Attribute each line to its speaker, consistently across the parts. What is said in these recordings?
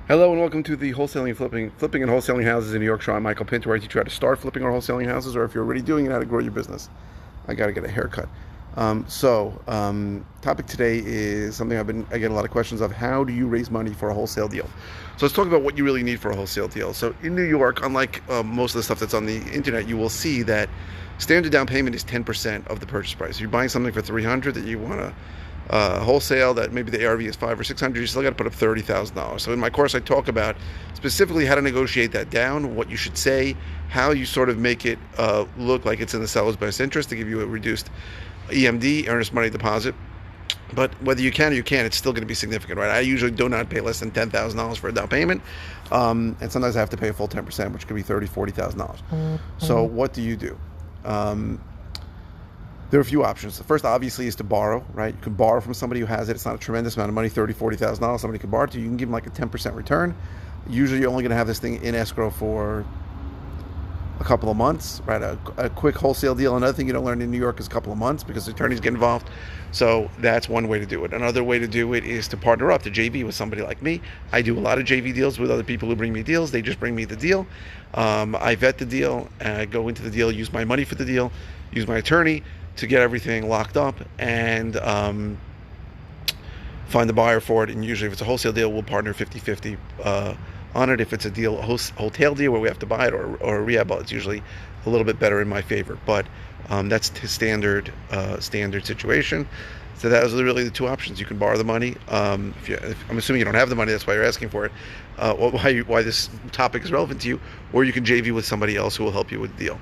Speaker 1: Hello and welcome to the wholesaling and flipping and wholesaling houses in New York. I'm Michael Pinter, where I teach you how to start flipping or wholesaling houses, or if you're already doing it, how to grow your business. I got to get a haircut. Topic today is something I get a lot of questions of. How do you raise money for a wholesale deal? So let's talk about what you really need for a wholesale deal. So in New York, unlike most of the stuff that's on the internet, you will see that standard down payment is 10% of the purchase price. If you're buying something for $300 that you want to wholesale, that maybe the ARV is $500 or $600, you still got to put up $30,000. So in my course, I talk about specifically how to negotiate that down, what you should say, how you sort of make it look like it's in the seller's best interest to give you a reduced EMD, earnest money deposit. But whether you can or you can't, it's still going to be significant, right? I usually do not pay less than $10,000 for a down payment, and sometimes I have to pay a full 10%, which could be $30,000, $40,000. So what do you do? There are a few options. The first, obviously, is to borrow, right? You can borrow from somebody who has it. It's not a tremendous amount of money, $30,000, $40,000. Somebody can borrow it to you. You can give them like a 10% return. Usually, you're only going to have this thing in escrow for a couple of months, right? A quick wholesale deal. Another thing you don't learn in New York is a couple of months because attorneys get involved. So that's one way to do it. Another way to do it is to partner up, to JV with somebody like me. I do a lot of JV deals with other people who bring me deals. They just bring me the deal. I vet the deal, go into the deal, use my money for the deal, use my attorney to get everything locked up, and find the buyer for it. And usually if it's a wholesale deal, we'll partner 50-50 on it. If it's a deal, a hotel deal where we have to buy it, or a rehab, it's usually a little bit better in my favor. But that's the standard situation. So that was really the two options. You can borrow the money. I'm assuming you don't have the money, that's why you're asking for it. Why this topic is relevant to you, or you can JV with somebody else who will help you with the deal.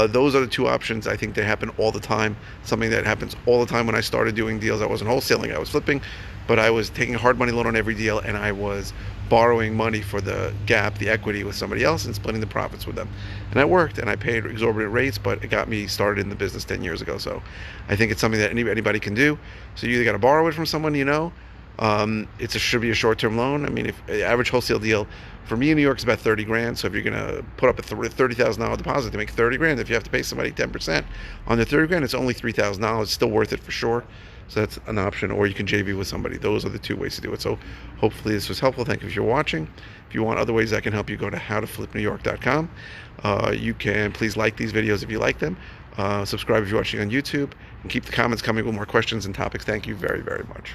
Speaker 1: Those are the two options. I think they happen all the time. Something that happens all the time. When I started doing deals, I wasn't wholesaling, I was flipping, but I was taking a hard money loan on every deal, and I was borrowing money for the gap, the equity, with somebody else and splitting the profits with them. And that worked, and I paid exorbitant rates, but it got me started in the business 10 years ago. So I think it's something that anybody can do. So you either got to borrow it from someone you know. Should be a short-term loan. I mean, if the average wholesale deal for me in New York is about 30 grand. So if you're going to put up a $30,000 deposit to make 30 grand, if you have to pay somebody 10% on the 30 grand, it's only $3,000. It's still worth it for sure. So that's an option, or you can JV with somebody. Those are the two ways to do it. So hopefully this was helpful. Thank you if you're watching. If you want other ways I can help you, go to howtoflipnewyork.com. You can please like these videos if you like them. Subscribe if you're watching on YouTube, and keep the comments coming with more questions and topics. Thank you very, very much.